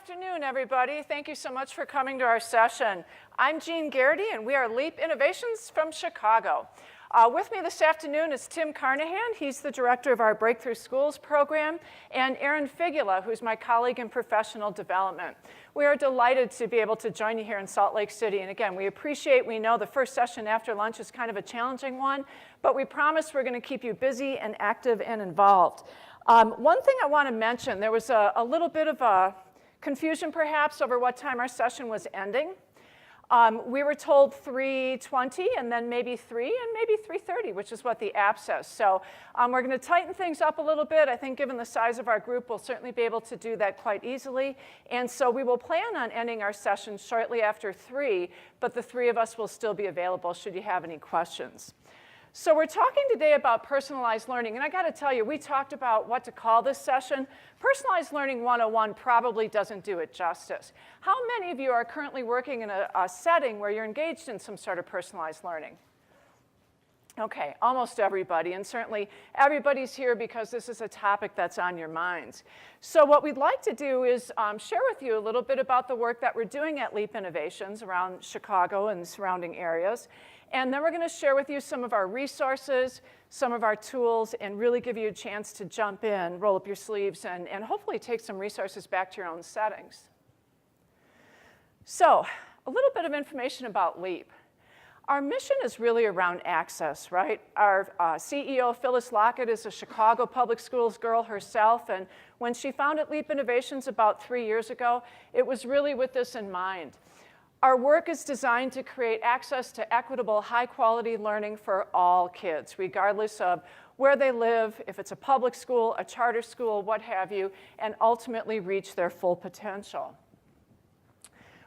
afternoon, everybody. Thank you so much for coming to our session. I'm Jean Garrity, and we are Leap Innovations from Chicago. With me this afternoon is Tim Carnahan. He's the director of our Breakthrough Schools program, and Erin Figula, who's my colleague in professional development. We are delighted to be able to join you here in Salt Lake City. And again, we know the first session after lunch is kind of a challenging one, but we promise we're going to keep you busy and active and involved. One thing I want to mention, there was a little bit of a confusion perhaps over what time our session was ending. We were told 3:20 and then maybe 3 and maybe 3:30, which is what the app says. So we're going to tighten things up a little bit. I think given the size of our group, we'll certainly be able to do that quite easily. And so we will plan on ending our session shortly after 3, but the three of us will still be available should you have any questions. So we're talking today about personalized learning, and I got to tell you, we talked about what to call this session. Personalized Learning 101 probably doesn't do it justice. How many of you are currently working in a setting where you're engaged in some sort of personalized learning? Okay, almost everybody, and certainly everybody's here because this is a topic that's on your minds. So what we'd like to do is share with you a little bit about the work that we're doing at Leap Innovations around Chicago and surrounding areas. And then we're going to share with you some of our resources, some of our tools, and really give you a chance to jump in, roll up your sleeves, and hopefully take some resources back to your own settings. So a little bit of information about Leap. Our mission is really around access, right? Our CEO, Phyllis Lockett, is a Chicago Public Schools girl herself, and when she founded Leap Innovations about 3 years ago, it was really with this in mind. Our work is designed to create access to equitable, high-quality learning for all kids, regardless of where they live, if it's a public school, a charter school, what have you, and ultimately reach their full potential.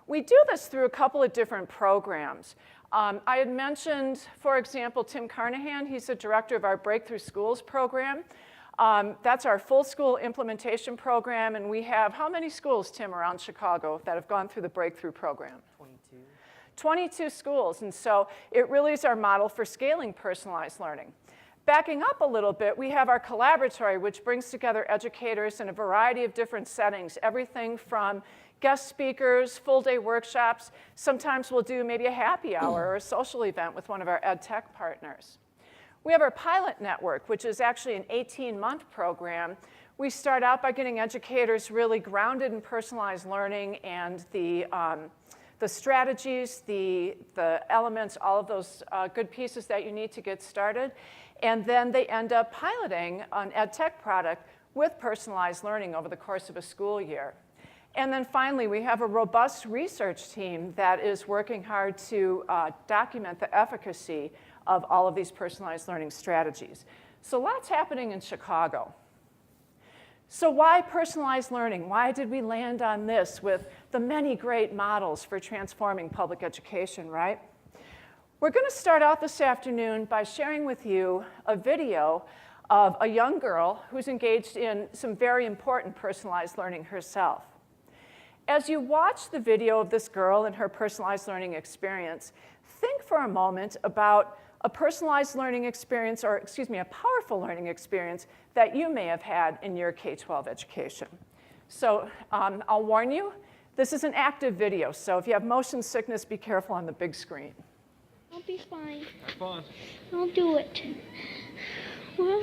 We do this through a couple of different programs. I had mentioned, for example, Tim Carnahan. He's the director of our Breakthrough Schools program. That's our full school implementation program, and we have how many schools, Tim, around Chicago that have gone through the Breakthrough program? 22 schools, and so it really is our model for scaling personalized learning. Backing up a little bit, we have our collaboratory, which brings together educators in a variety of different settings, everything from guest speakers, full-day workshops. Sometimes we'll do maybe a happy hour or a social event with one of our edtech partners. We have our pilot network, which is actually an 18-month program. We start out by getting educators really grounded in personalized learning and the strategies, the elements, all of those good pieces that you need to get started. And then they end up piloting an edtech product with personalized learning over the course of a school year. And then finally, we have a robust research team that is working hard to document the efficacy of all of these personalized learning strategies. So lots happening in Chicago. So why personalized learning? Why did we land on this with the many great models for transforming public education, right? We're going to start out this afternoon by sharing with you a video of a young girl who's engaged in some very important personalized learning herself. As you watch the video of this girl and her personalized learning experience, think for a moment about a personalized learning experience, or excuse me, a powerful learning experience that you may have had in your K-12 education. So I'll warn you, this is an active video, so if you have motion sickness, be careful on the big screen. I'll be fine. Have fun. I'll do it. Well,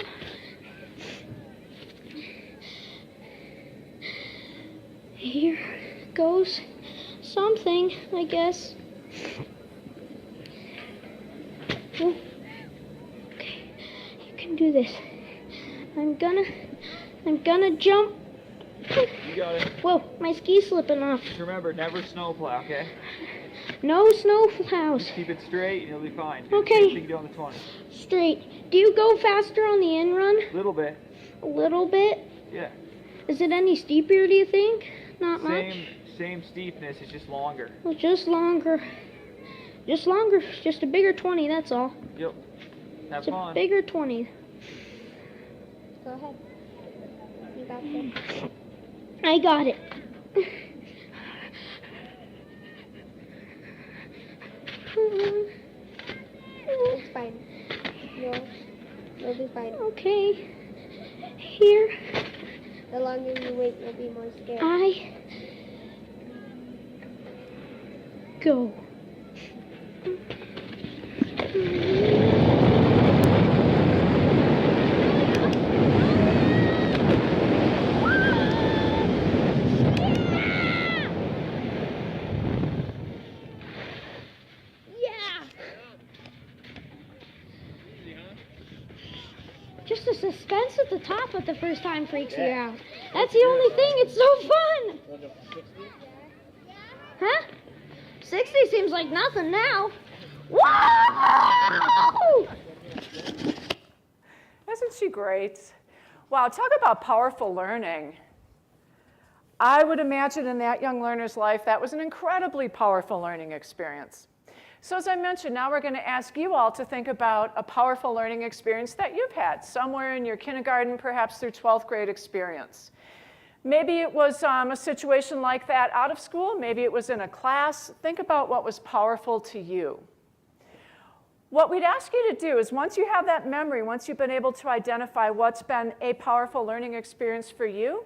here goes something, I guess. Oh, okay, you can do this. I'm gonna jump. You got it. Whoa, my ski's slipping off. Just remember, never snowplow, okay? No snow plows. Just keep it straight and you'll be fine. Okay. You can do on the 20. Straight. Do you go faster on the in run? Little bit. A little bit? Yeah. Is it any steeper, do you think? Not much? Same steepness, it's just longer. Well, just longer. Just longer. Just a bigger 20, that's all. Yep. Have It's fun. a bigger 20. Go ahead. You got this. I got it. It's fine. You'll be fine. Okay. Here. The longer you wait, you'll be more scared. I Go. Just the suspense at the top at the first time freaks you out. That's the only thing. It's so fun. Huh? 60 seems like nothing now. Whoa! Isn't she great? Wow, talk about powerful learning. I would imagine in that young learner's life, that was an incredibly powerful learning experience. So as I mentioned, now we're going to ask you all to think about a powerful learning experience that you've had somewhere in your kindergarten, perhaps through 12th grade experience. Maybe it was a situation like that out of school. Maybe it was in a class. Think about what was powerful to you. What we'd ask you to do is once you have that memory, once you've been able to identify what's been a powerful learning experience for you,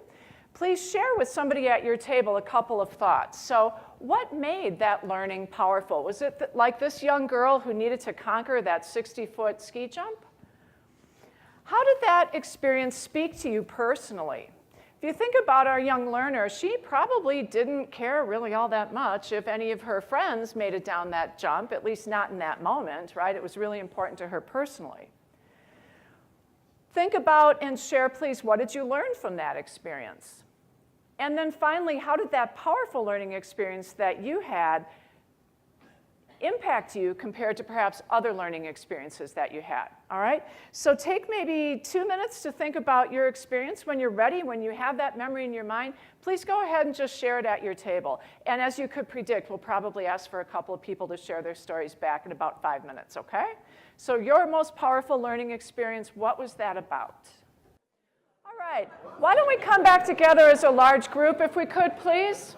please share with somebody at your table a couple of thoughts. So what made that learning powerful? Was it like this young girl who needed to conquer that 60-foot ski jump? How did that experience speak to you personally? If you think about our young learner, she probably didn't care really all that much if any of her friends made it down that jump, at least not in that moment, right? It was really important to her personally. Think about and share, please, what did you learn from that experience? And then finally, how did that powerful learning experience that you had impact you compared to perhaps other learning experiences that you had, all right? So take maybe 2 minutes to think about your experience. When you're ready, when you have that memory in your mind, please go ahead and just share it at your table. And as you could predict, we'll probably ask for a couple of people to share their stories back in about 5 minutes, okay? So your most powerful learning experience, what was that about? All right, why don't we come back together as a large group if we could, please?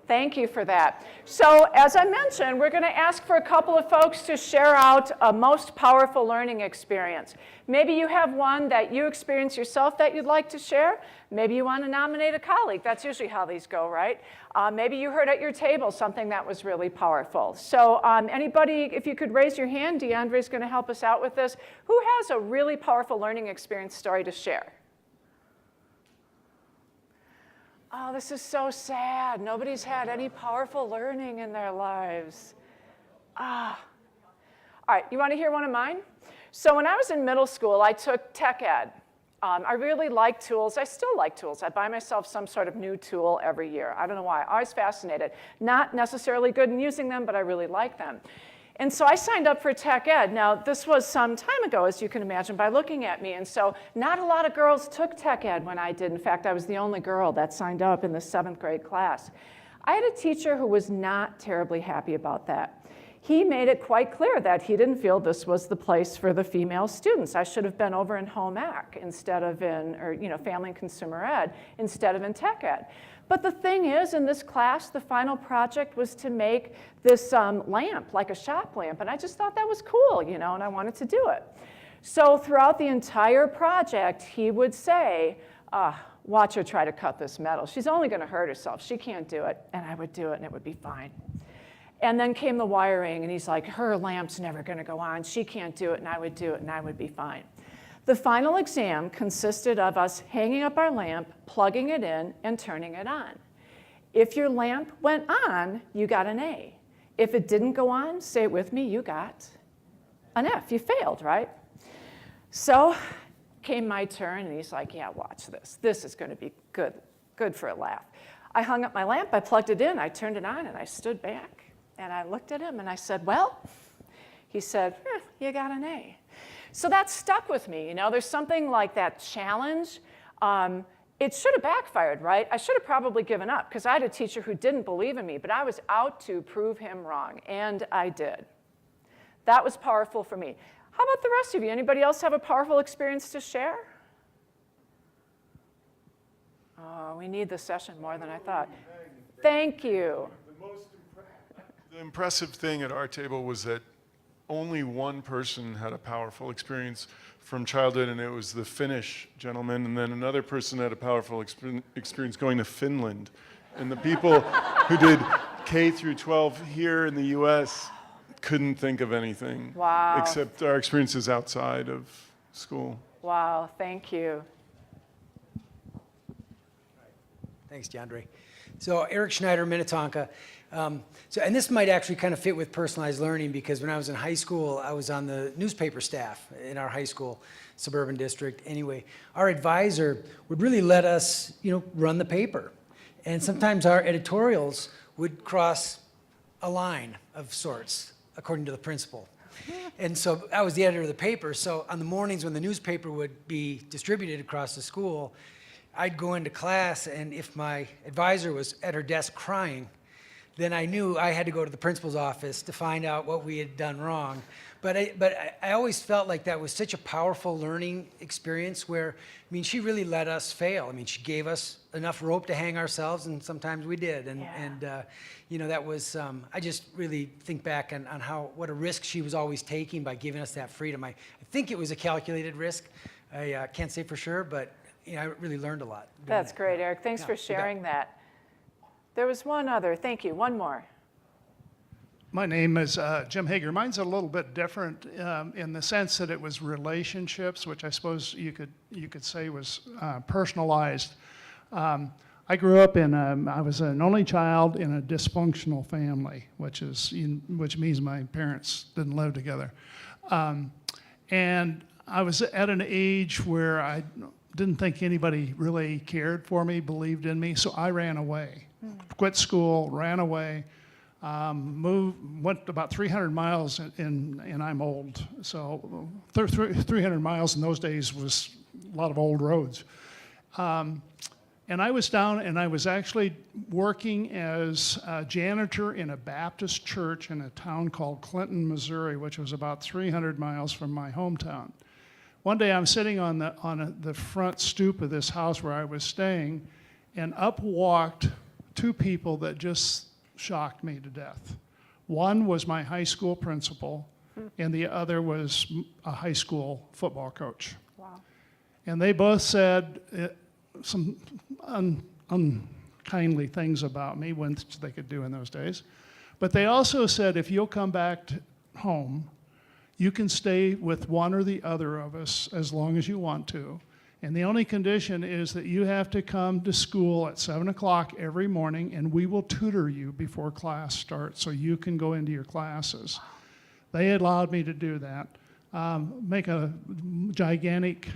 Thank you for that. So as I mentioned, we're going to ask for a couple of folks to share out a most powerful learning experience. Maybe you have one that you experienced yourself that you'd like to share. Maybe you want to nominate a colleague. That's usually how these go, right? Maybe you heard at your table something that was really powerful. So anybody, if you could raise your hand, DeAndre's going to help us out with this. Who has a really powerful learning experience story to share? Oh, this is so sad. Nobody's had any powerful learning in their lives. All right, you want to hear one of mine? So when I was in middle school, I took tech ed. I really like tools. I still like tools. I buy myself some sort of new tool every year. I don't know why. Always fascinated. Not necessarily good in using them, but I really like them. And so I signed up for tech ed. Now, this was some time ago, as you can imagine, by looking at me. And so not a lot of girls took tech ed when I did. In fact, I was the only girl that signed up in the 7th grade class. I had a teacher who was not terribly happy about that. He made it quite clear that he didn't feel this was the place for the female students. I should have been over in home ec instead of in, or family and consumer ed, instead of in tech ed. But the thing is, in this class, the final project was to make this lamp, like a shop lamp. And I just thought that was cool, and I wanted to do it. So throughout the entire project, he would say, watch her try to cut this metal. She's only going to hurt herself. She can't do it. And I would do it, and it would be fine. And then came the wiring, and he's like, her lamp's never going to go on. She can't do it, and I would do it, and I would be fine. The final exam consisted of us hanging up our lamp, plugging it in, and turning it on. If your lamp went on, you got an A. If it didn't go on, say it with me, you got an F. You failed, right? So came my turn, and he's like, yeah, watch this. This is going to be good for a laugh. I hung up my lamp, I plugged it in, I turned it on, and I stood back. And I looked at him, and I said, well, he said, you got an A. So that stuck with me. There's something like that challenge. It should have backfired, right? I should have probably given up because I had a teacher who didn't believe in me, but I was out to prove him wrong, and I did. That was powerful for me. How about the rest of you? Anybody else have a powerful experience to share? Oh, we need this session more than I thought. Thank you. The impressive thing at our table was that only one person had a powerful experience from childhood, and it was the Finnish gentleman, and then another person had a powerful experience going to Finland. And the people who did K through 12 here in the U.S. couldn't think of anything. Wow. Except our experiences outside of school. Wow, thank you. Thanks, DeAndre. So Eric Schneider, Minnetonka. And this might actually kind of fit with personalized learning, because when I was in high school, I was on the newspaper staff in our high school, suburban district. Anyway, our advisor would really let us, run the paper. And sometimes our editorials would cross a line of sorts, according to the principal. And so I was the editor of the paper. So on the mornings when the newspaper would be distributed across the school, I'd go into class, and if my advisor was at her desk crying, then I knew I had to go to the principal's office to find out what we had done wrong. But I always felt like that was such a powerful learning experience where, she really let us fail. She gave us enough rope to hang ourselves, and sometimes we did. And that was, I just really think back on what a risk she was always taking by giving us that freedom. I think it was a calculated risk. I can't say for sure, but I really learned a lot. That's great, Eric. Thanks for sharing that. There was one other. Thank you. One more. My name is Jim Hager. Mine's a little bit different in the sense that it was relationships, which I suppose you could say was personalized. I grew up I was an only child in a dysfunctional family, which means my parents didn't live together. And I was at an age where I didn't think anybody really cared for me, believed in me, so I ran away. Quit school, ran away, went about 300 miles, and I'm old, so 300 miles in those days was a lot of old roads. And I was down, and I was actually working as a janitor in a Baptist church in a town called Clinton, Missouri, which was about 300 miles from my hometown. One day I'm sitting on the front stoop of this house where I was staying, and up walked two people that just shocked me to death. One was my high school principal, and the other was a high school football coach. Wow. And they both said some unkindly things about me, which they could do in those days. But they also said, if you'll come back home, you can stay with one or the other of us as long as you want to. And the only condition is that you have to come to school at 7 o'clock every morning, and we will tutor you before class starts so you can go into your classes. They allowed me to do that, make a gigantic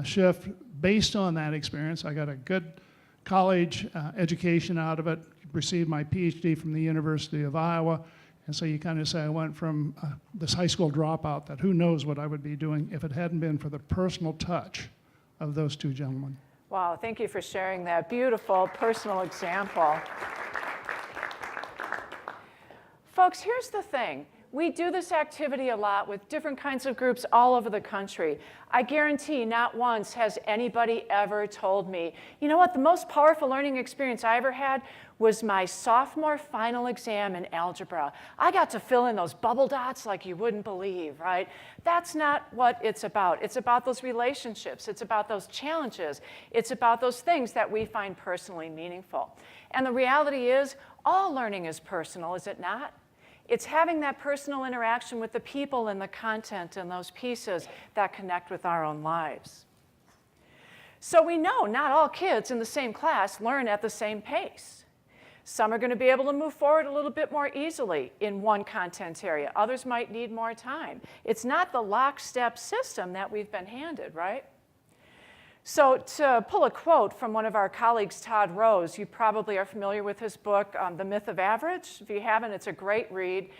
shift based on that experience. I got a good college education out of it, received my PhD from the University of Iowa. And so you kind of say I went from this high school dropout that who knows what I would be doing if it hadn't been for the personal touch of those two gentlemen. Wow, thank you for sharing that beautiful personal example. Folks, here's the thing. We do this activity a lot with different kinds of groups all over the country. I guarantee not once has anybody ever told me, you know what, the most powerful learning experience I ever had was my sophomore final exam in algebra. I got to fill in those bubble dots like you wouldn't believe, right? That's not what it's about. It's about those relationships. It's about those challenges. It's about those things that we find personally meaningful. And the reality is, all learning is personal, is it not? It's having that personal interaction with the people and the content and those pieces that connect with our own lives. So we know not all kids in the same class learn at the same pace. Some are going to be able to move forward a little bit more easily in one content area. Others might need more time. It's not the lockstep system that we've been handed, right? So to pull a quote from one of our colleagues, Todd Rose, you probably are familiar with his book, The Myth of Average. If you haven't, it's a great read.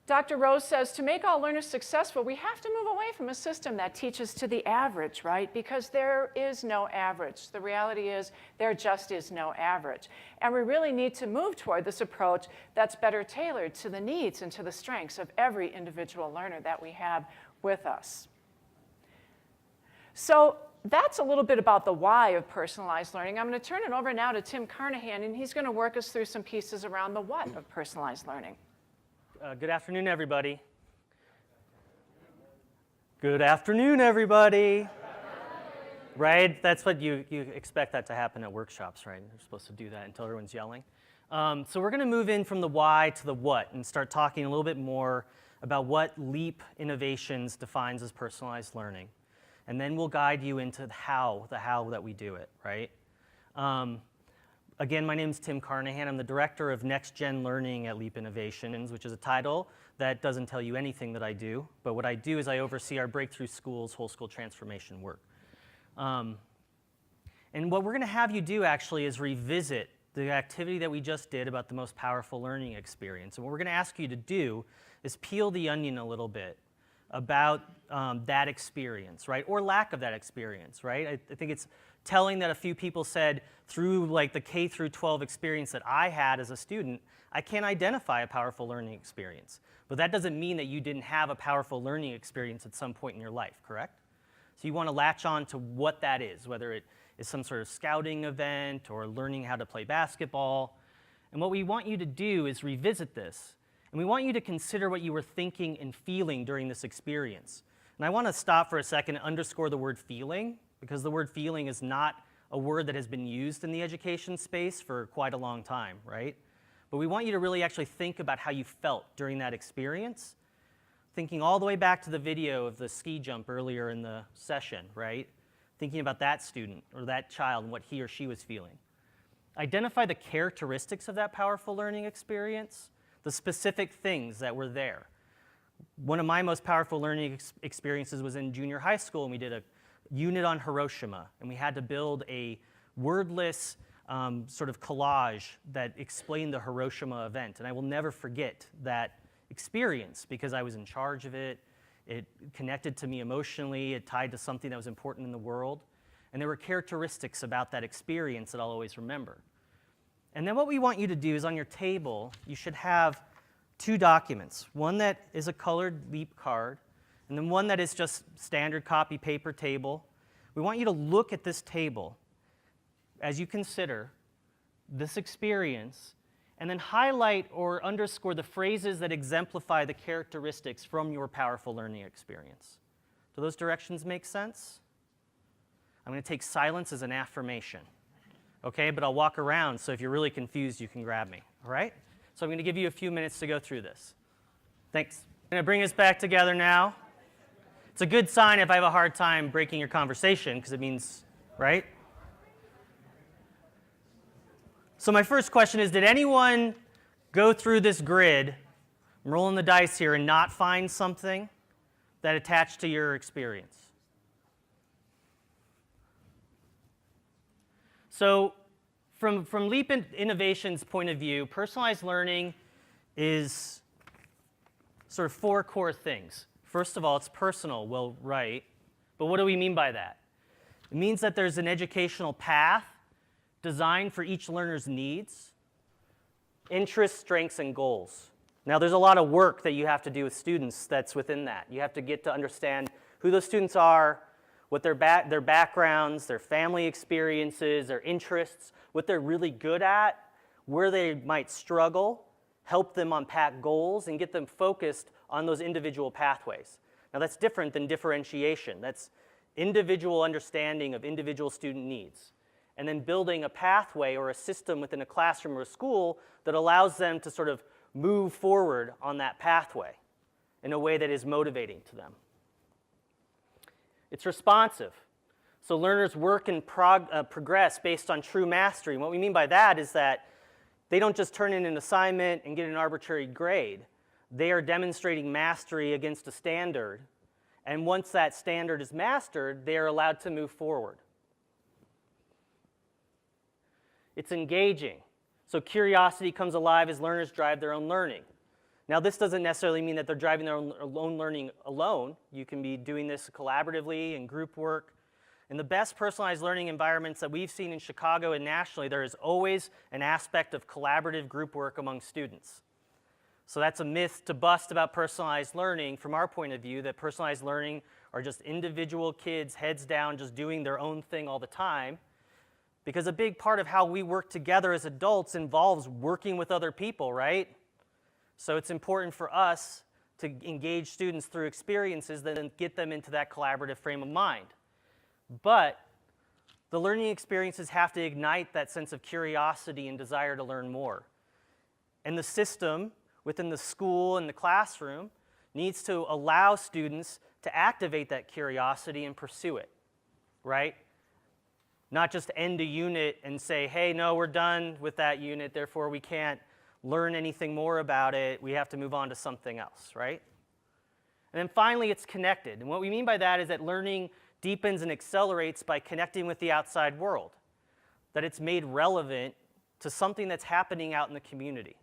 Dr. Rose says, to make all learners successful, we have to move away from a system that teaches to the average, right? Because there is no average. The reality is there just is no average. And we really need to move toward this approach that's better tailored to the needs and to the strengths of every individual learner that we have with us. So that's a little bit about the why of personalized learning. I'm going to turn it over now to Tim Carnahan, and he's going to work us through some pieces around the what of personalized learning. Good afternoon, everybody. Good afternoon, everybody. Right? That's what you expect that to happen at workshops, right? You're supposed to do that until everyone's yelling. So we're going to move in from the why to the what and start talking a little bit more about what LEAP Innovations defines as personalized learning. And then we'll guide you into the how that we do it, right? Again, my name is Tim Carnahan. I'm the Director of Next Gen Learning at LEAP Innovations, which is a title that doesn't tell you anything that I do. But what I do is I oversee our Breakthrough Schools whole school transformation work. And what we're going to have you do actually is revisit the activity that we just did about the most powerful learning experience. And what we're going to ask you to do is peel the onion a little bit about that experience, right? Or lack of that experience, right? I think it's telling that a few people said through like the K through 12 experience that I had as a student, I can't identify a powerful learning experience. But that doesn't mean that you didn't have a powerful learning experience at some point in your life, correct? So you want to latch on to what that is, whether it is some sort of scouting event or learning how to play basketball. And what we want you to do is revisit this. And we want you to consider what you were thinking and feeling during this experience. And I want to stop for a second and underscore the word feeling, because the word feeling is not a word that has been used in the education space for quite a long time, right? But we want you to really actually think about how you felt during that experience, thinking all the way back to the video of the ski jump earlier in the session, right? Thinking about that student or that child and what he or she was feeling. Identify the characteristics of that powerful learning experience, the specific things that were there. One of my most powerful learning experiences was in junior high school, and we did a unit on Hiroshima, and we had to build a wordless sort of collage that explained the Hiroshima event. And I will never forget that experience because I was in charge of it. It connected to me emotionally. It tied to something that was important in the world. And there were characteristics about that experience that I'll always remember. And then what we want you to do is on your table, you should have two documents. One that is a colored LEAP card, and then one that is just standard copy paper table. We want you to look at this table as you consider this experience, and then highlight or underscore the phrases that exemplify the characteristics from your powerful learning experience. Do those directions make sense? I'm going to take silence as an affirmation. Okay, but I'll walk around, so if you're really confused, you can grab me, all right? So I'm going to give you a few minutes to go through this. Thanks. I'm going to bring us back together now. It's a good sign if I have a hard time breaking your conversation, because it means, right? So my first question is, did anyone go through this grid, I'm rolling the dice here, and not find something that attached to your experience? So from LEAP Innovation's point of view, personalized learning is sort of four core things. First of all, it's personal. Well, right. But what do we mean by that? It means that there's an educational path designed for each learner's needs, interests, strengths, and goals. Now, there's a lot of work that you have to do with students that's within that. You have to get to understand who those students are, what their backgrounds, their family experiences, their interests, what they're really good at, where they might struggle, help them unpack goals, and get them focused on those individual pathways. Now, that's different than differentiation. That's individual understanding of individual student needs, and then building a pathway or a system within a classroom or a school that allows them to sort of move forward on that pathway in a way that is motivating to them. It's responsive. So learners work and progress based on true mastery. And what we mean by that is that they don't just turn in an assignment and get an arbitrary grade. They are demonstrating mastery against a standard. And once that standard is mastered, they are allowed to move forward. It's engaging. So curiosity comes alive as learners drive their own learning. Now, this doesn't necessarily mean that they're driving their own learning alone. You can be doing this collaboratively in group work. In the best personalized learning environments that we've seen in Chicago and nationally, there is always an aspect of collaborative group work among students. So that's a myth to bust about personalized learning from our point of view, that personalized learning are just individual kids, heads down, just doing their own thing all the time. Because a big part of how we work together as adults involves working with other people, right? So it's important for us to engage students through experiences that then get them into that collaborative frame of mind. But the learning experiences have to ignite that sense of curiosity and desire to learn more. And the system within the school and the classroom needs to allow students to activate that curiosity and pursue it, right? Not just end a unit and say, hey, no, we're done with that unit, therefore we can't learn anything more about it, we have to move on to something else, right? And then finally, it's connected. And what we mean by that is that learning deepens and accelerates by connecting with the outside world, that it's made relevant to something that's happening out in the community.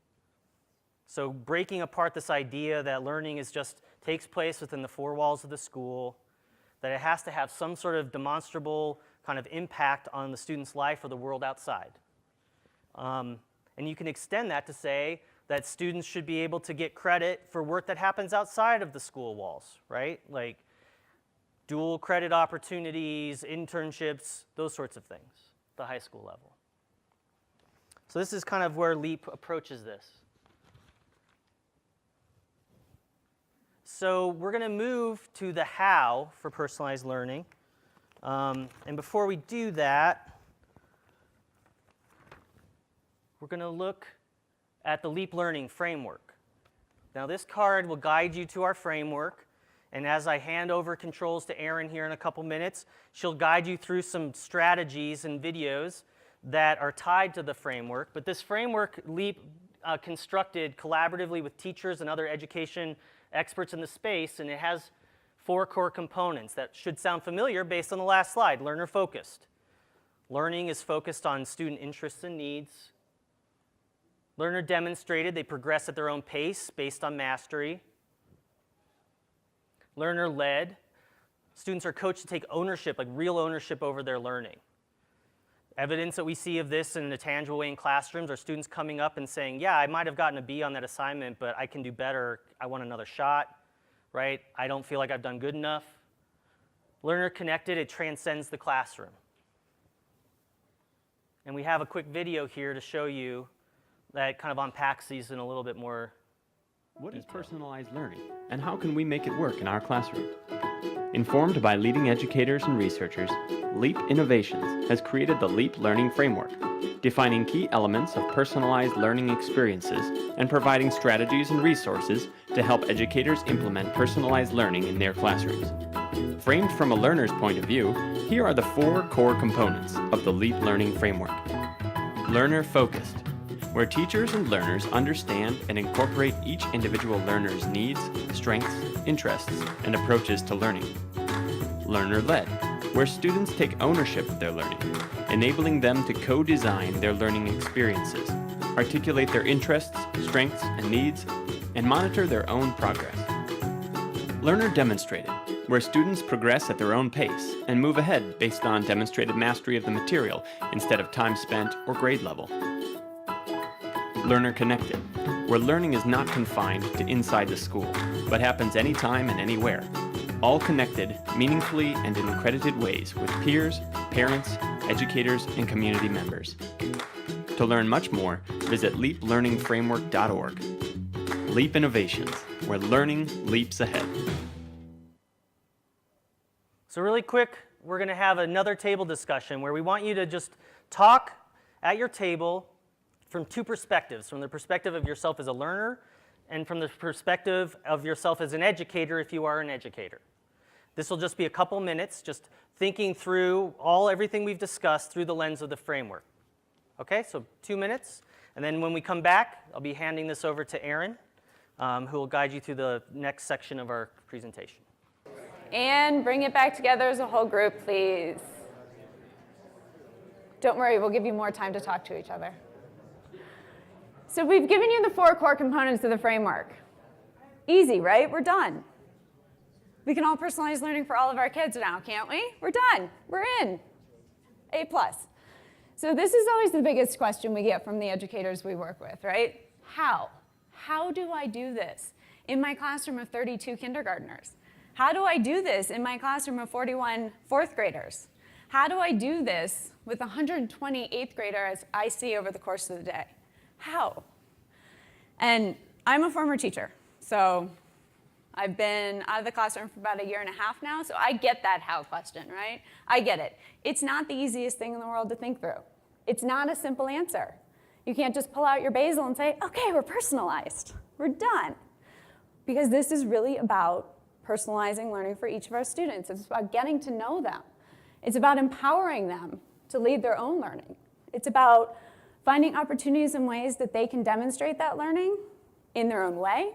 So breaking apart this idea that learning is just takes place within the four walls of the school, that it has to have some sort of demonstrable kind of impact on the student's life or the world outside. And you can extend that to say that students should be able to get credit for work that happens outside of the school walls, right? Like dual credit opportunities, internships, those sorts of things, at the high school level. So this is kind of where LEAP approaches this. So we're going to move to the how for personalized learning. And before we do that, we're going to look at the LEAP Learning Framework. Now this card will guide you to our framework, and as I hand over controls to Erin here in a couple minutes, she'll guide you through some strategies and videos that are tied to the framework. But this framework LEAP constructed collaboratively with teachers and other education experts in the space, and it has 4 core components that should sound familiar based on the last slide. Learner focused. Learning is focused on student interests and needs. Learner demonstrated, they progress at their own pace based on mastery. Learner led. Students are coached to take ownership, like real ownership over their learning. Evidence that we see of this in a tangible way in classrooms are students coming up and saying, yeah, I might have gotten a B on that assignment, but I can do better. I want another shot, right? I don't feel like I've done good enough. Learner connected, it transcends the classroom. And we have a quick video here to show you that kind of unpacks these in a little bit more. What is personalized learning, and how can we make it work in our classroom? Informed by leading educators and researchers, LEAP Innovations has created the LEAP Learning Framework, defining key elements of personalized learning experiences and providing strategies and resources to help educators implement personalized learning in their classrooms. Framed from a learner's point of view, here are the 4 core components of the LEAP Learning Framework. Learner focused, where teachers and learners understand and incorporate each individual learner's needs, strengths, interests, and approaches to learning. Learner-led, where students take ownership of their learning, enabling them to co-design their learning experiences, articulate their interests, strengths, and needs, and monitor their own progress. Learner-demonstrated, where students progress at their own pace and move ahead based on demonstrated mastery of the material instead of time spent or grade level. Learner connected, where learning is not confined to inside the school, but happens anytime and anywhere, all connected meaningfully and in accredited ways with peers, parents, educators, and community members. To learn much more, visit leaplearningframework.org. LEAP Innovations, where learning leaps ahead. So really quick, we're going to have another table discussion where we want you to just talk at your table from 2 perspectives, from the perspective of yourself as a learner and from the perspective of yourself as an educator if you are an educator. This will just be a couple minutes, just thinking through everything we've discussed through the lens of the framework. Okay, so 2 minutes, and then when we come back, I'll be handing this over to Erin, who will guide you through the next section of our presentation. And bring it back together as a whole group, please. Don't worry, we'll give you more time to talk to each other. So we've given you the 4 core components of the framework. Easy, right? We're done. We can all personalize learning for all of our kids now, can't we? We're done. We're in. A+. So this is always the biggest question we get from the educators we work with, right? How? How do I do this in my classroom of 32 kindergartners? How do I do this in my classroom of 41 4th graders? How do I do this with 120 8th graders I see over the course of the day? How? And I'm a former teacher, so I've been out of the classroom for about 1.5 years now, so I get that how question, right? I get it. It's not the easiest thing in the world to think through. It's not a simple answer. You can't just pull out your basil and say, okay, we're personalized. We're done. Because this is really about personalizing learning for each of our students. It's about getting to know them. It's about empowering them to lead their own learning. It's about finding opportunities and ways that they can demonstrate that learning in their own way,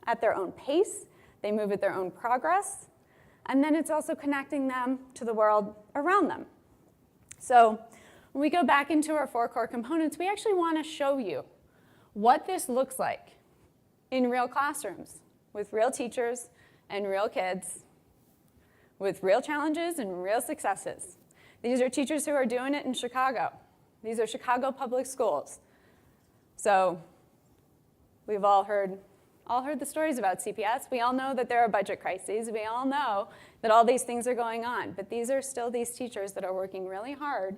at their own pace. They move at their own progress. And then it's also connecting them to the world around them. So when we go back into our 4 core components, we actually want to show you what this looks like in real classrooms with real teachers and real kids, with real challenges and real successes. These are teachers who are doing it in Chicago. These are Chicago public schools. So we've all heard the stories about CPS. We all know that there are budget crises. We all know that all these things are going on. But these are still these teachers that are working really hard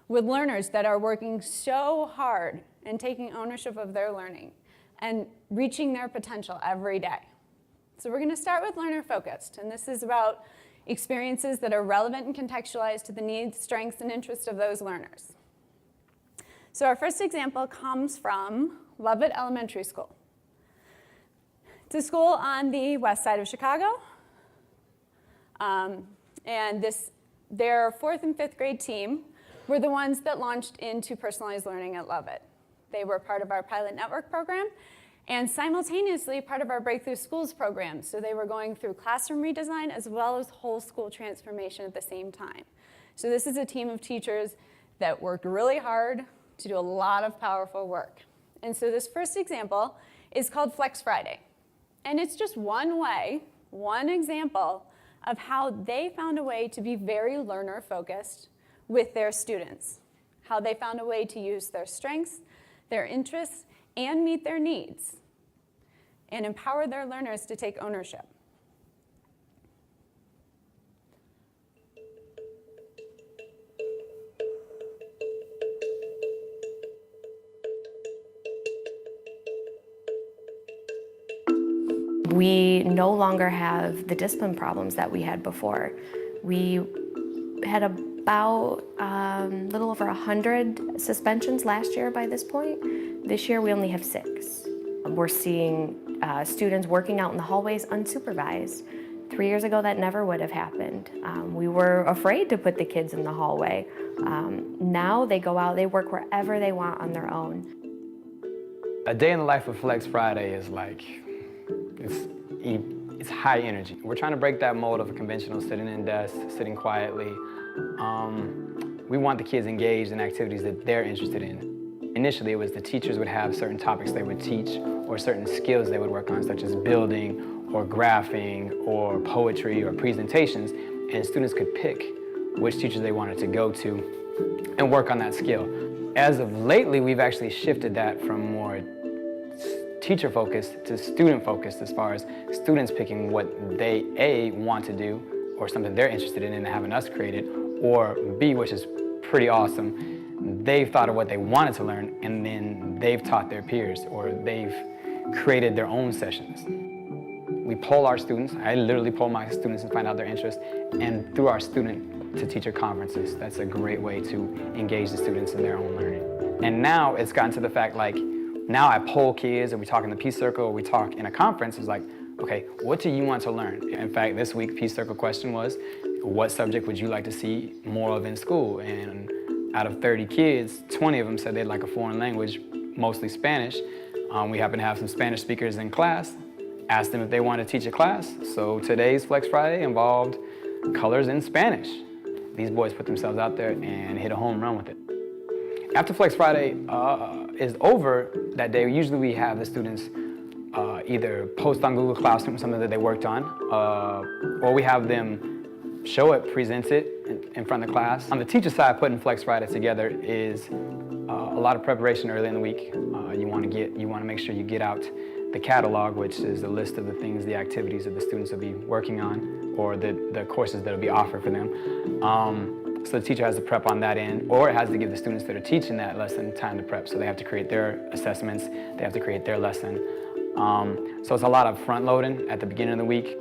with learners that are working so hard and taking ownership of their learning and reaching their potential every day. So we're going to start with learner-focused. And this is about experiences that are relevant and contextualized to the needs, strengths, and interests of those learners. So our first example comes from Lovett Elementary School. It's a school on the west side of Chicago. And their 4th and 5th grade team were the ones that launched into personalized learning at Lovett. They were part of our pilot network program and simultaneously part of our Breakthrough Schools program. So they were going through classroom redesign as well as whole school transformation at the same time. So this is a team of teachers that worked really hard to do a lot of powerful work. And so this first example is called Flex Friday. And it's just one way, one example of how they found a way to be very learner-focused with their students, how they found a way to use their strengths, their interests, and meet their needs, and empower their learners to take ownership. We no longer have the discipline problems that we had before. We had about a little over 100 suspensions last year by this point. This year we only have 6. We're seeing students working out in the hallways unsupervised. 3 years ago that never would have happened. We were afraid to put the kids in the hallway. Now they go out, they work wherever they want on their own. A day in the life of Flex Friday is like, it's high energy. We're trying to break that mold of a conventional sitting in desk, sitting quietly. We want the kids engaged in activities that they're interested in. Initially, it was the teachers would have certain topics they would teach or certain skills they would work on, such as building or graphing or poetry or presentations, and students could pick which teachers they wanted to go to and work on that skill. As of lately, we've actually shifted that from more teacher-focused to student-focused, as far as students picking what they, A, want to do or something they're interested in and having us create it, or B, which is pretty awesome, they've thought of what they wanted to learn and then they've taught their peers or they've created their own sessions. We poll our students. I literally poll my students and find out their interests, and through our student to teacher conferences, that's a great way to engage the students in their own learning. And now it's gotten to the fact, like, now I poll kids, or we talk in the Peace Circle, or we talk in a conference, it's like, okay, what do you want to learn? In fact, this week, Peace Circle question was, what subject would you like to see more of in school? And out of 30 kids, 20 of them said they'd like a foreign language, mostly Spanish. We happen to have some Spanish speakers in class. Asked them if they wanted to teach a class. So today's Flex Friday involved colors in Spanish. These boys put themselves out there and hit a home run with it. After Flex Friday is over that day, usually we have the students either post on Google Classroom something that they worked on, or we have them show it, present it in front of the class. On the teacher side, putting Flex Friday together is a lot of preparation early in the week. You want to make sure you get out the catalog, which is a list of the things, the activities that the students will be working on, or the courses that will be offered for them. So the teacher has to prep on that end, or it has to give the students that are teaching that lesson time to prep. So they have to create their assessments, they have to create their lesson. So it's a lot of front loading at the beginning of the week.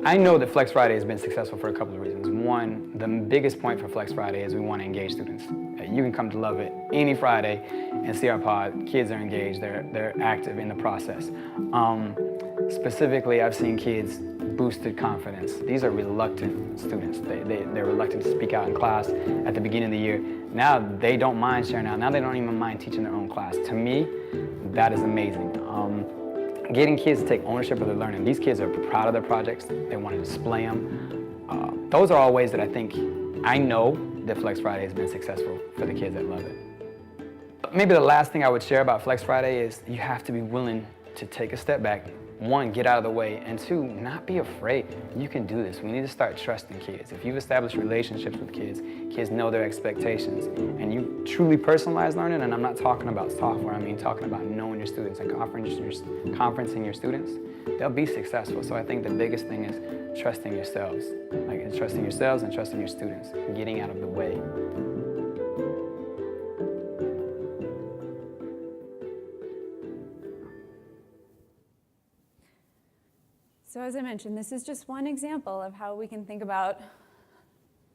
I know that Flex Friday has been successful for a couple of reasons. One, the biggest point for Flex Friday is we want to engage students. You can come to love it any Friday and see our pod. Kids are engaged, they're active in the process. Specifically, I've seen kids boosted confidence. These are reluctant students. They're reluctant to speak out in class at the beginning of the year. Now they don't mind sharing out. Now they don't even mind teaching their own class. To me, that is amazing. Getting kids to take ownership of their learning. These kids are proud of their projects. They want to display them. Those are all ways that I know that Flex Friday has been successful for the kids that love it. Maybe the last thing I would share about Flex Friday is you have to be willing to take a step back. One, get out of the way, and two, not be afraid. You can do this. We need to start trusting kids. If you've established relationships with kids, kids know their expectations, and you truly personalize learning, and I'm not talking about software, I mean talking about knowing your students and conferencing your students, they'll be successful. So I think the biggest thing is trusting yourselves. Like trusting yourselves and trusting your students, getting out of the way. So as I mentioned, this is just one example of how we can think about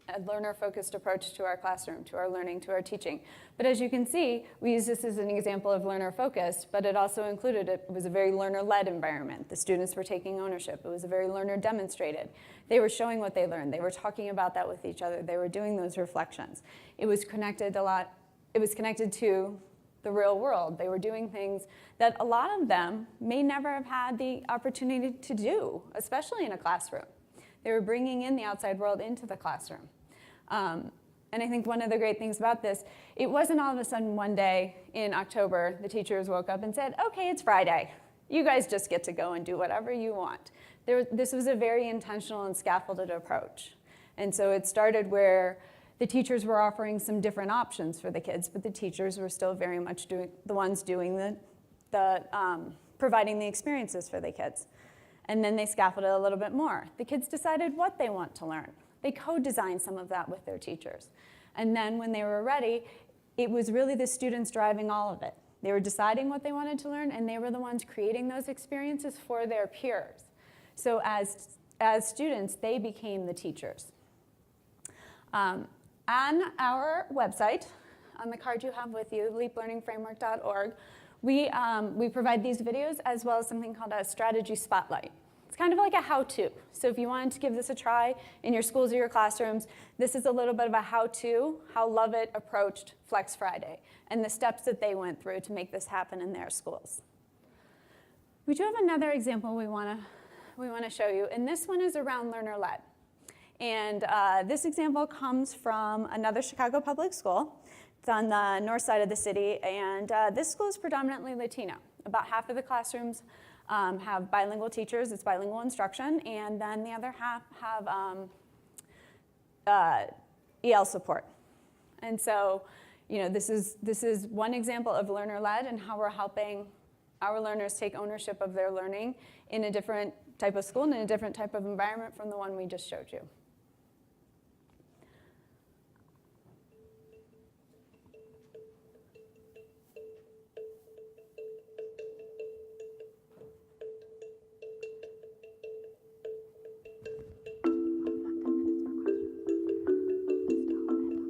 a learner-focused approach to our classroom, to our learning, to our teaching. But as you can see, we use this as an example of learner-focused, but it also included, it was a very learner-led environment. The students were taking ownership. It was a very learner-demonstrated. They were showing what they learned. They were talking about that with each other. They were doing those reflections. It was connected to the real world. They were doing things that a lot of them may never have had the opportunity to do, especially in a classroom. They were bringing in the outside world into the classroom. And I think one of the great things about this, it wasn't all of a sudden one day in October, the teachers woke up and said, okay, it's Friday. You guys just get to go and do whatever you want. This was a very intentional and scaffolded approach. And so it started where the teachers were offering some different options for the kids, but the teachers were still very much doing providing the experiences for the kids. And then they scaffolded a little bit more. The kids decided what they want to learn. They co-designed some of that with their teachers. And then when they were ready, it was really the students driving all of it. They were deciding what they wanted to learn, and they were the ones creating those experiences for their peers. So as students, they became the teachers. On our website, on the card you have with you, leaplearningframework.org, we provide these videos as well as something called a strategy spotlight. It's kind of like a how-to. So if you wanted to give this a try in your schools or your classrooms, this is a little bit of a how-to, how Lovett approached Flex Friday, and the steps that they went through to make this happen in their schools. We do have another example we want to show you, and this one is around learner-led. And this example comes from another Chicago public school. It's on the north side of the city, and this school is predominantly Latino. About half of the classrooms have bilingual teachers, it's bilingual instruction, and then the other half have EL support. And so, this is one example of learner-led and how we're helping our learners take ownership of their learning in a different type of school and in a different type of environment from the one we just showed you.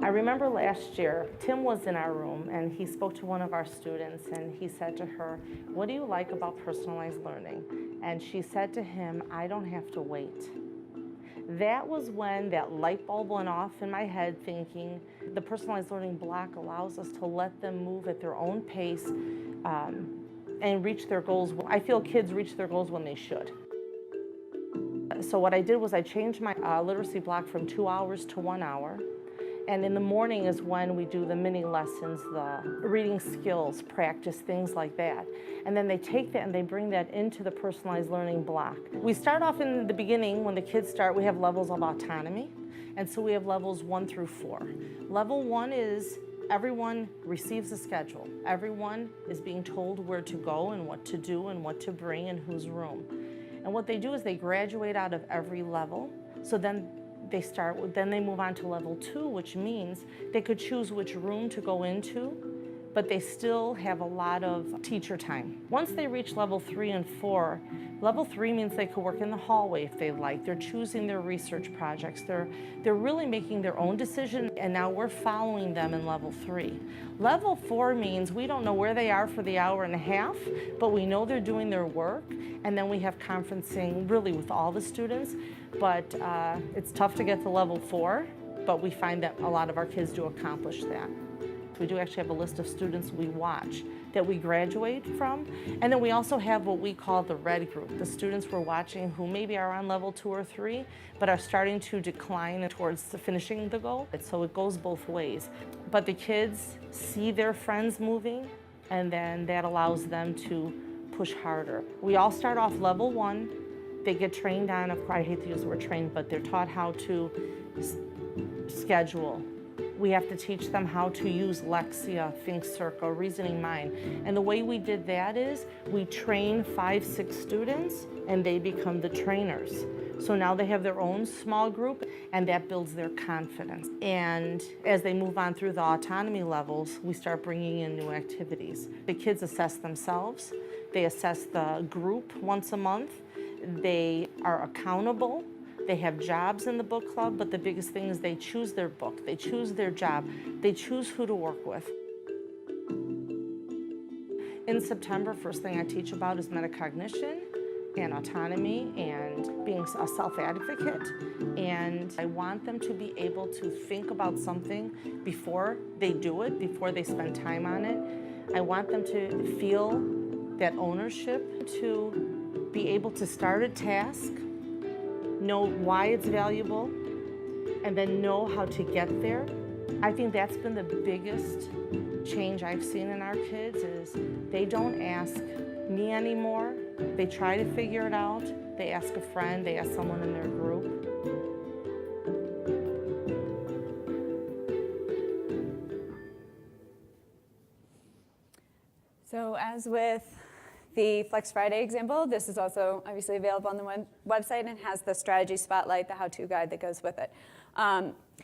I remember last year, Tim was in our room and he spoke to one of our students and he said to her, "What do you like about personalized learning?" And she said to him, "I don't have to wait." That was when that light bulb went off in my head, thinking the personalized learning block allows us to let them move at their own pace and reach their goals. I feel kids reach their goals when they should. So what I did was I changed my literacy block from 2 hours to 1 hour. And in the morning is when we do the mini lessons, the reading skills, practice, things like that. And then they take that and they bring that into the personalized learning block. We start off in the beginning, when the kids start, we have levels of autonomy. And so we have levels 1 through 4. Level 1 is everyone receives a schedule. Everyone is being told where to go and what to do and what to bring in whose room. And what they do is they graduate out of every level. So then they move on to level 2, which means they could choose which room to go into, but they still have a lot of teacher time. Once they reach level 3 and 4, level 3 means they could work in the hallway if they like. They're choosing their research projects. They're really making their own decision, and now we're following them in level 3. Level 4 means we don't know where they are for the hour and a half, but we know they're doing their work, and then we have conferencing really with all the students. But it's tough to get to level 4, but we find that a lot of our kids do accomplish that. We do actually have a list of students we watch that we graduate from. And then we also have what we call the red group, the students we're watching who maybe are on level 2 or 3, but are starting to decline towards finishing the goal. So it goes both ways. But the kids see their friends moving, and then that allows them to push harder. We all start off level 1. They get trained on, I hate to use the word trained, but they're taught how to schedule. We have to teach them how to use Lexia, Think Circle, Reasoning Mind. And the way we did that is we train 5, 6 students and they become the trainers. So now they have their own small group and that builds their confidence. And as they move on through the autonomy levels, we start bringing in new activities. The kids assess themselves. They assess the group once a month. They are accountable. They have jobs in the book club, but the biggest thing is they choose their book, they choose their job, they choose who to work with. In September, first thing I teach about is metacognition and autonomy and being a self-advocate. And I want them to be able to think about something before they do it, before they spend time on it. I want them to feel that ownership, to be able to start a task, know why it's valuable, and then know how to get there. I think that's been the biggest change I've seen in our kids is they don't ask me anymore. They try to figure it out. They ask a friend, they ask someone in their group. So as with the Flex Friday example, this is also obviously available on the website and has the strategy spotlight, the how-to guide that goes with it.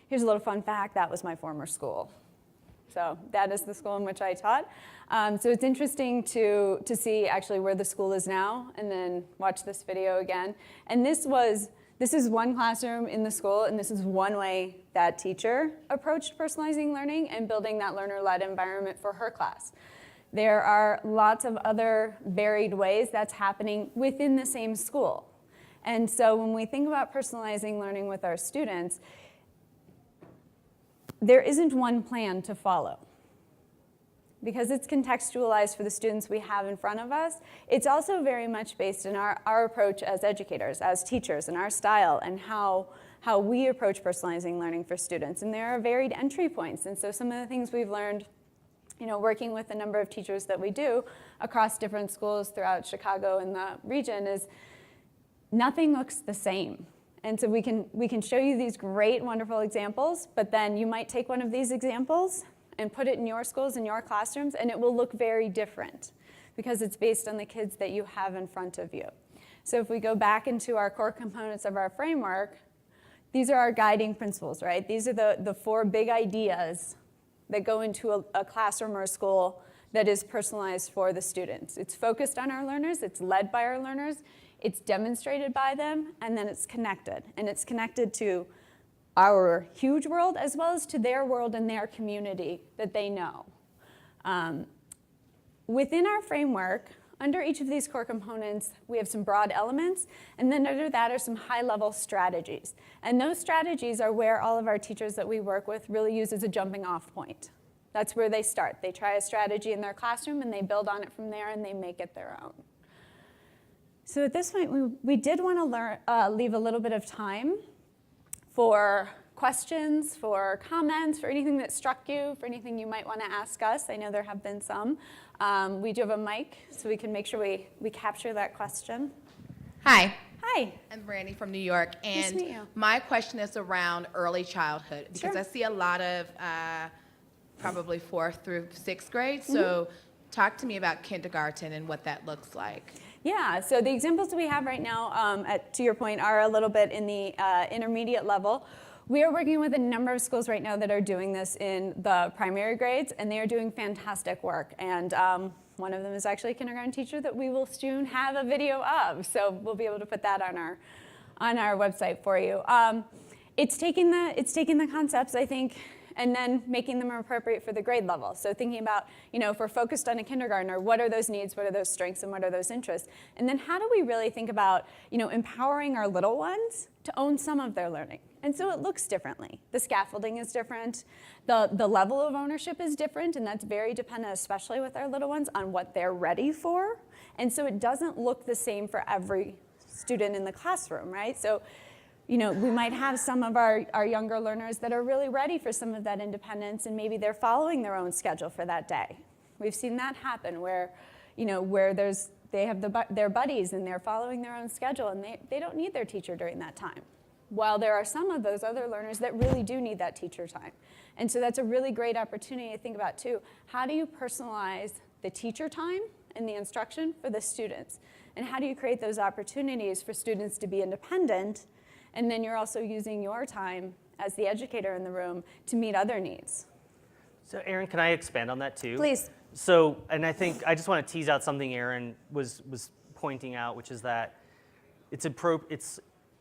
Here's a little fun fact, that was my former school. So that is the school in which I taught. So it's interesting to see actually where the school is now and then watch this video again. And this is one classroom in the school, and this is one way that teacher approached personalizing learning and building that learner-led environment for her class. There are lots of other varied ways that's happening within the same school. And so when we think about personalizing learning with our students, there isn't one plan to follow. Because it's contextualized for the students we have in front of us, it's also very much based in our approach as educators, as teachers, and our style, and how we approach personalizing learning for students. And there are varied entry points. And so some of the things we've learned working with a number of teachers that we do across different schools throughout Chicago and the region is nothing looks the same. And so we can show you these great, wonderful examples, but then you might take one of these examples and put it in your schools, in your classrooms, and it will look very different because it's based on the kids that you have in front of you. So if we go back into our core components of our framework, these are our guiding principles, right? These are the 4 big ideas that go into a classroom or a school that is personalized for the students. It's focused on our learners, it's led by our learners, it's demonstrated by them, and then it's connected. And it's connected to our huge world as well as to their world and their community that they know. Within our framework, under each of these core components, we have some broad elements, and then under that are some high-level strategies. And those strategies are where all of our teachers that we work with really use as a jumping-off point. That's where they start. They try a strategy in their classroom, and they build on it from there, and they make it their own. So at this point, we did want to leave a little bit of time for questions, for comments, for anything that struck you, for anything you might want to ask us. I know there have been some. We do have a mic, so we can make sure we capture that question. Hi. Hi. I'm Brandy from New York, Nice to meet and you. my question is around early childhood because Sure. I see a lot of probably 4th through 6th grade. So talk to me about kindergarten and what that looks like. Yeah, so the examples that we have right now, to your point, are a little bit in the intermediate level. We are working with a number of schools right now that are doing this in the primary grades, and they are doing fantastic work. And one of them is actually a kindergarten teacher that we will soon have a video of, so we'll be able to put that on our website for you. It's taking the concepts, I think, and then making them appropriate for the grade level. So thinking about, if we're focused on a kindergartner, what are those needs, what are those strengths, and what are those interests? And then how do we really think about, empowering our little ones to own some of their learning? And so it looks differently. The scaffolding is different. The level of ownership is different, and that's very dependent, especially with our little ones, on what they're ready for. And so it doesn't look the same for every student in the classroom, right? So we might have some of our younger learners that are really ready for some of that independence, and maybe they're following their own schedule for that day. We've seen that happen where, they have their buddies and they're following their own schedule, and they don't need their teacher during that time. While there are some of those other learners that really do need that teacher time. And so that's a really great opportunity to think about too. How do you personalize the teacher time and the instruction for the students? And how do you create those opportunities for students to be independent? And then you're also using your time as the educator in the room to meet other needs. So Erin, can I expand on that too? Please. So, and I think I just want to tease out something Erin was pointing out, which is that it's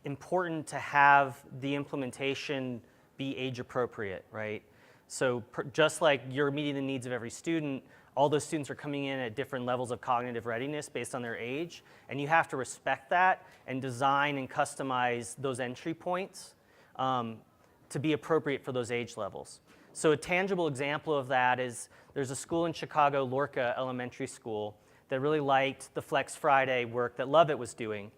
important to have the implementation be age appropriate, right? So just like you're meeting the needs of every student, all those students are coming in at different levels of cognitive readiness based on their age, and you have to respect that and design and customize those entry points to be appropriate for those age levels. So a tangible example of that is there's a school in Chicago, Lorca Elementary School, that really liked the Flex Friday work that Lovett was doing,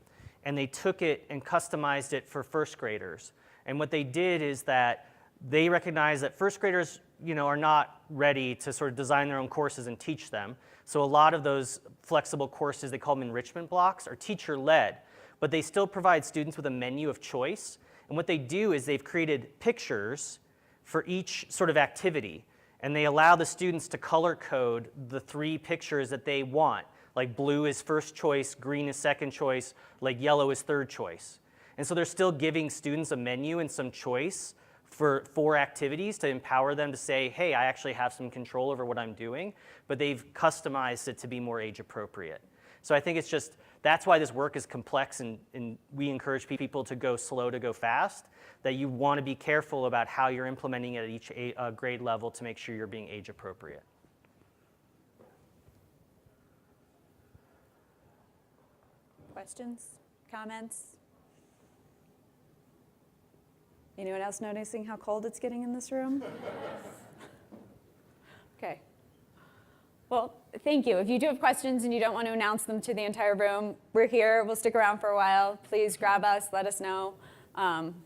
and they took it and customized it for first graders. And what they did is that they recognized that first graders are not ready to sort of design their own courses and teach them. So a lot of those flexible courses, they call them enrichment blocks, are teacher-led, but they still provide students with a menu of choice. And what they do is they've created pictures for each sort of activity, and they allow the students to color code the 3 pictures that they want. Like blue is first choice, green is second choice, like yellow is third choice. And so they're still giving students a menu and some choice for 4 activities to empower them to say, hey, I actually have some control over what I'm doing, but they've customized it to be more age appropriate. So I think that's why this work is complex, and we encourage people to go slow to go fast, that you want to be careful about how you're implementing it at each grade level to make sure you're being age appropriate. Questions? Comments? Anyone else noticing how cold it's getting in this room? Okay. Well, thank you. If you do have questions and you don't want to announce them to the entire room, we're here. We'll stick around for a while. Please grab us. Let us know.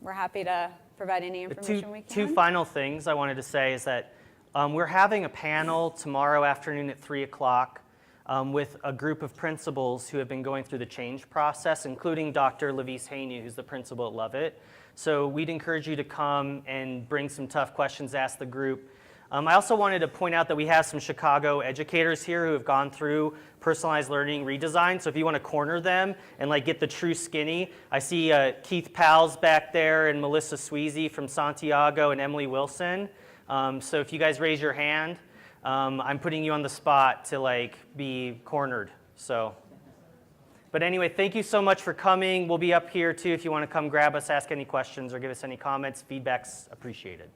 We're happy to provide any information we can. Two final things I wanted to say is that we're having a panel tomorrow afternoon at 3 o'clock with a group of principals who have been going through the change process, including Dr. Levice Haney, who's the principal at Lovett. So we'd encourage you to come and bring some tough questions to ask the group. I also wanted to point out that we have some Chicago educators here who have gone through personalized learning redesign. So if you want to corner them and get the true skinny, I see Keith Powell's back there and Melissa Sweezy from Santiago and Emily Wilson. So if you guys raise your hand, I'm putting you on the spot to be cornered. But anyway, thank you so much for coming. We'll be up here too if you want to come grab us, ask any questions, or give us any comments. Feedback's appreciated.